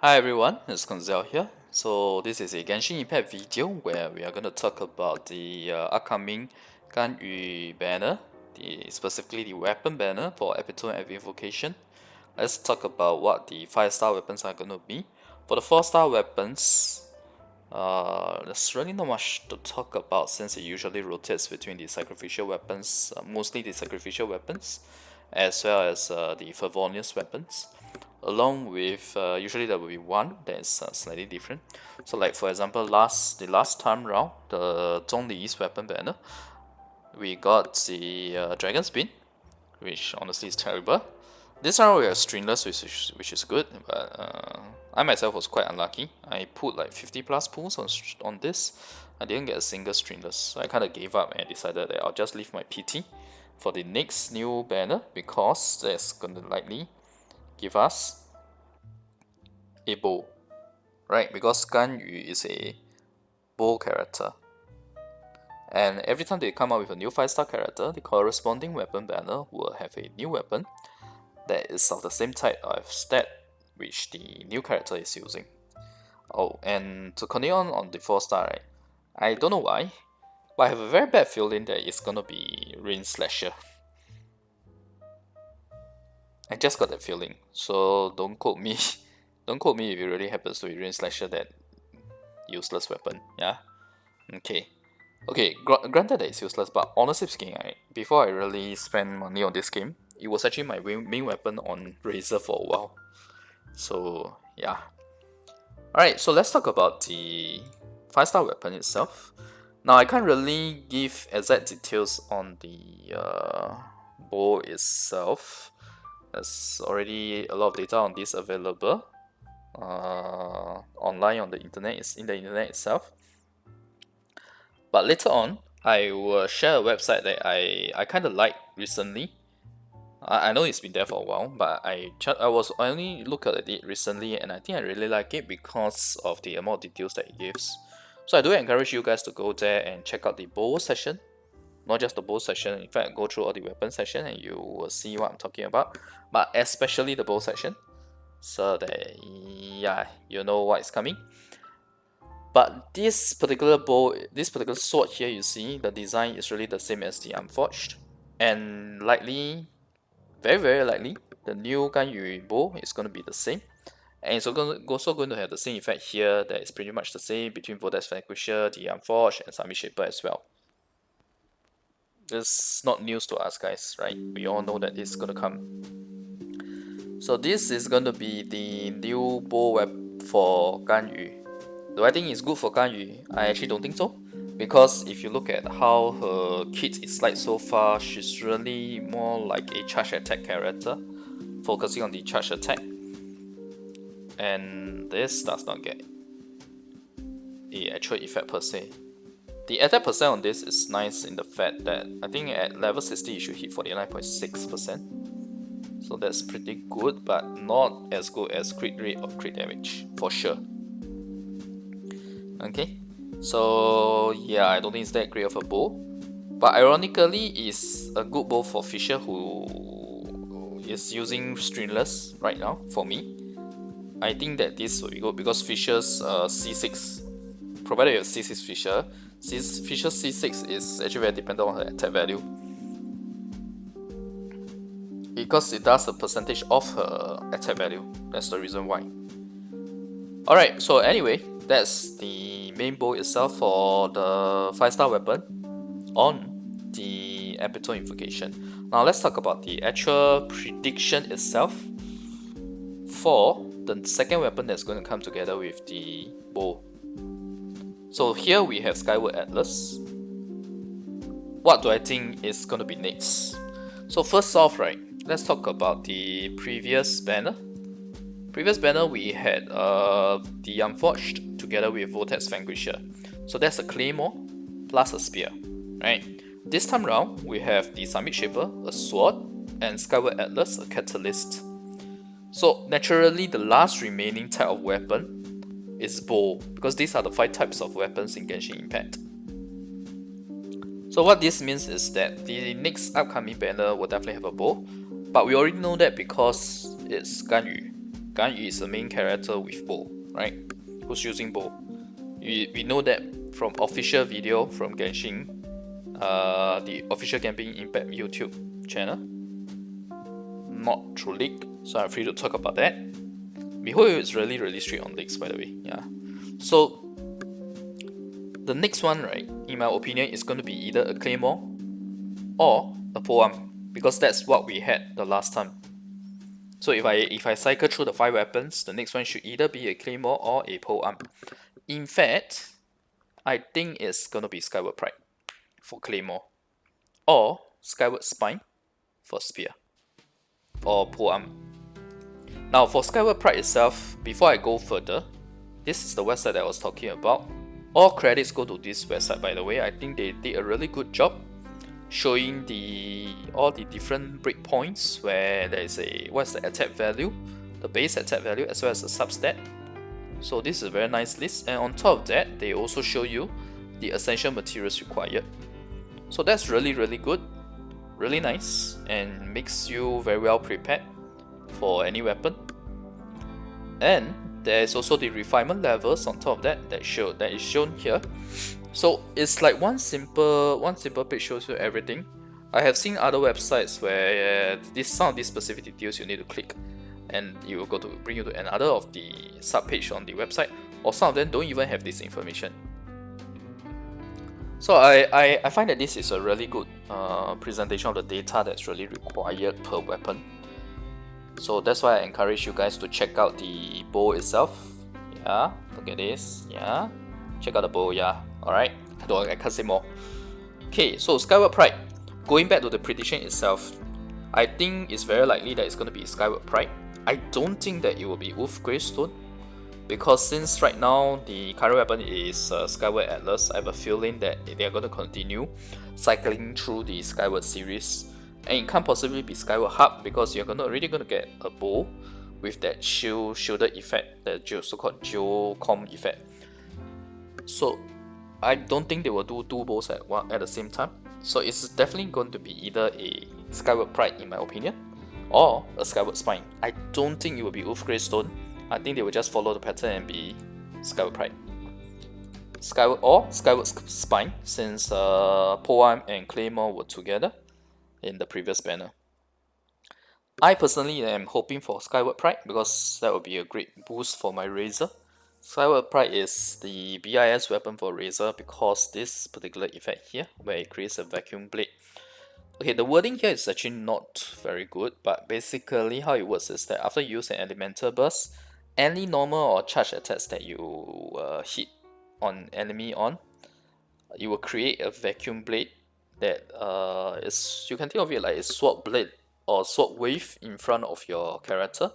Hi everyone, it's Koinzell here. So this is a Genshin Impact video where we are going to talk about the upcoming Ganyu banner, specifically the weapon banner for Epitome and Invocation. Let's talk about what the 5-star weapons are going to be. For the 4-star weapons, there's really not much to talk about since it usually rotates between the sacrificial weapons, mostly the sacrificial weapons, as well as the Fervonious weapons. Along with usually there will be one that is slightly different. So like for example, the last time round, the Zhongli's weapon banner, we got the Dragon Spin, which honestly is terrible. This round we have Stringless, which is good, but I myself was quite unlucky. I put like 50 plus pulls on this. I didn't get a single Stringless, so I kind of gave up and decided that I'll just leave my PT for the next new banner because that's gonna likely give us a bow, right? Because Ganyu is a bow character, and every time they come out with a new 5-star character, the corresponding weapon banner will have a new weapon that is of the same type of stat which the new character is using. Oh, and to continue on the 4-star, right? I don't know why, but I have a very bad feeling that it's gonna be Rain Slasher. I just got that feeling, so don't quote me. Don't quote me if it really happens to be Rain Slasher, that useless weapon. Yeah. Okay. Granted that it's useless, but honestly speaking, before I really spent money on this game, it was actually my main weapon on Razor for a while. So yeah. Alright, so let's talk about the 5-star weapon itself. Now I can't really give exact details on the bow itself. There's already a lot of data on this available online on the internet, in the internet itself. But later on, I will share a website that I kind of like recently. I know it's been there for a while, but I only looked at it recently, and I think I really like it because of the amount of details that it gives. So I do encourage you guys to go there and check out the bow section, not just the bow section. In fact, go through all the weapon section, and you will see what I'm talking about. But especially the bow section, so that yeah, you know what is coming. But this particular bow, this particular sword here, you see, the design is really the same as the Unforged. And likely, very likely, the new Ganyu Bow is going to be the same. And it's also going to have the same effect here that is pretty much the same between Vortex Vanquisher, the Unforged, and Summit Shaper as well. This is not news to us guys, right? We all know that this is going to come. So this is going to be the new bow weapon for Ganyu. Do I think it's good for Ganyu? I actually don't think so. Because if you look at how her kit is like so far, she's really more like a charge attack character, focusing on the charge attack. And this does not get the actual effect per se. The attack percent on this is nice in the fact that I think at level 60 you should hit 49.6%. So that's pretty good, but not as good as crit rate or crit damage, for sure. Okay, so yeah, I don't think it's that great of a bow, but ironically it's a good bow for Fisher who is using Stringless right now. For me, I think that this will be good because Fisher's C6, provided you have C6 Fisher, Fisher's C6 is actually very dependent on her attack value, because it does a percentage of her attack value. That's the reason why. Alright, so anyway, that's the main bow itself for the 5-star weapon on the Epitome Invocation. Now let's talk about the actual prediction itself for the second weapon that's going to come together with the bow. So here we have Skyward Atlas. What do I think is going to be next? So first off, right, let's talk about the previous banner. Previous banner we had the Unforged together with Vortex Vanquisher. So that's a Claymore plus a Spear, right? This time round we have the Summit Shaper, a Sword, and Skyward Atlas, a Catalyst. So naturally the last remaining type of weapon is Bow, because these are the 5 types of weapons in Genshin Impact. So what this means is that the next upcoming banner will definitely have a bow, but we already know that because it's Ganyu. Ganyu is the main character with bow, right? Who's using bow. We know that from official video from Genshin, the official Genshin Impact YouTube channel, not through leak, so I'm free to talk about that. miHoYo is really strict on leaks, by the way. Yeah. So the next one, right, in my opinion, is going to be either a claymore or a polearm, because that's what we had the last time. So if I cycle through the 5 weapons, the next one should either be a claymore or a polearm. In fact, I think it's gonna be Skyward Pride for claymore, or Skyward Spine for spear, or polearm. Now for Skyward Pride itself, before I go further, this is the website that I was talking about. All credits go to this website, by the way. I think they did a really good job showing all the different breakpoints where there is what's the attack value, the base attack value, as well as the substat. So this is a very nice list, and on top of that, they also show you the essential materials required. So that's really good, really nice, and makes you very well prepared for any weapon. And there's also the refinement levels on top of that that is shown here. So it's like one simple page shows you everything. I have seen other websites where some of these specific details you need to click, and it will bring you to another of the sub page on the website, or some of them don't even have this information. So I find that this is a really good presentation of the data that's really required per weapon. So that's why I encourage you guys to check out the bow itself. Yeah, look at this. Yeah, check out the bow. Yeah, alright. I can't say more. Okay, so Skyward Pride. Going back to the prediction itself, I think it's very likely that it's going to be Skyward Pride. I don't think that it will be Wolf Greystone, because since right now the current weapon is Skyward Atlas, I have a feeling that they are going to continue cycling through the Skyward series. And it can't possibly be Skyward Harp, because you're already going to get a bow with that shielded effect, that so-called geocom effect. So I don't think they will do 2 bows at the same time. So it's definitely going to be either a Skyward Pride, in my opinion, or a Skyward Spine. I don't think it will be Wolf Greystone. I think they will just follow the pattern and be Skyward Pride. Skyward Spine, since polearm and claymore were together in the previous banner. I personally am hoping for Skyward Pride, because that would be a great boost for my Razor. Skyward Pride is the BIS weapon for Razor because this particular effect here, where it creates a vacuum blade. Okay, the wording here is actually not very good, but basically how it works is that after you use an elemental burst, any normal or charge attacks that you hit on enemy you will create a vacuum blade that you can think of it like a sword blade or sword wave in front of your character,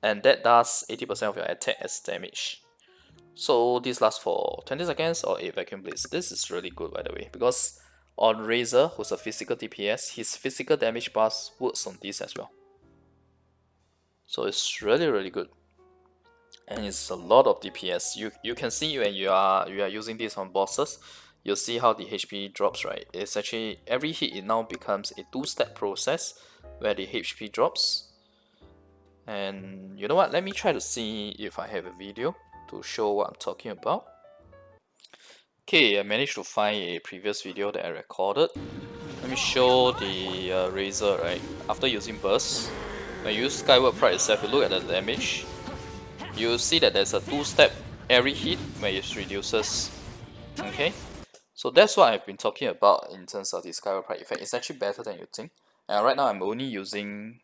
and that does 80% of your attack as damage. So this lasts for 20 seconds or 8 vacuum blades. This is really good, by the way, because on Razor, who's a physical DPS, his physical damage bars works on this as well. So it's really good, and it's a lot of DPS. You can see when you are using this on bosses, you'll see how the HP drops, right? It's actually every hit, it now becomes a 2-step process where the HP drops. And you know what? Let me try to see if I have a video to show what I'm talking about. Okay, I managed to find a previous video that I recorded. Let me show the Razor, right? After using burst, when you use Skyward Pride itself, you look at the damage, you'll see that there's a 2-step every hit where it reduces. Okay, so that's what I've been talking about in terms of the Skyward Pride effect. It's actually better than you think. And right now I'm only using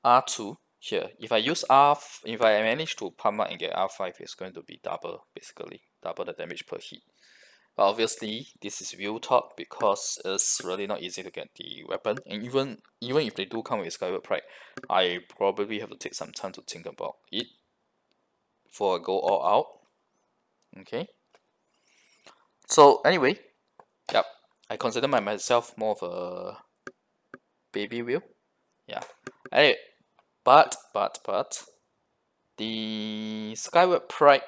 R2 here. If I manage to pump up and get R5, it's going to be basically double the damage per hit. But obviously this is real talk, because it's really not easy to get the weapon, and even if they do come with Skyward Pride, I probably have to take some time to think about it before I go all out. Okay, so anyway, yep, I consider myself more of a baby wheel. Yeah. Anyway, but the Skyward Pride,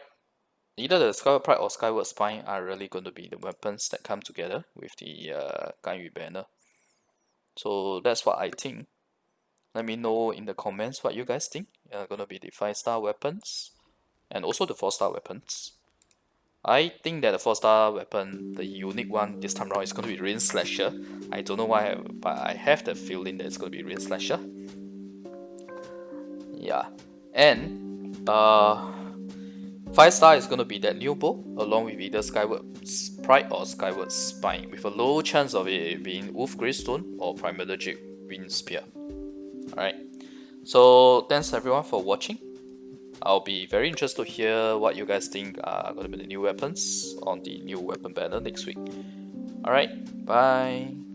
either the Skyward Pride or Skyward Spine, are really going to be the weapons that come together with the Ganyu banner. So that's what I think. Let me know in the comments what you guys think. Gonna be the 5-star weapons and also the 4-star weapons. I think that the 4-star weapon, the unique one this time around, is gonna be Rain Slasher. I don't know why, but I have the feeling that it's gonna be Rain Slasher. Yeah, and 5-star is gonna be that new bow along with either Skyward Pride or Skyward Spine, with a low chance of it being Wolf Greystone or Primalogic Wind Spear. Alright, so thanks everyone for watching. I'll be very interested to hear what you guys think are gonna be the new weapons on the new weapon banner next week. Alright, bye.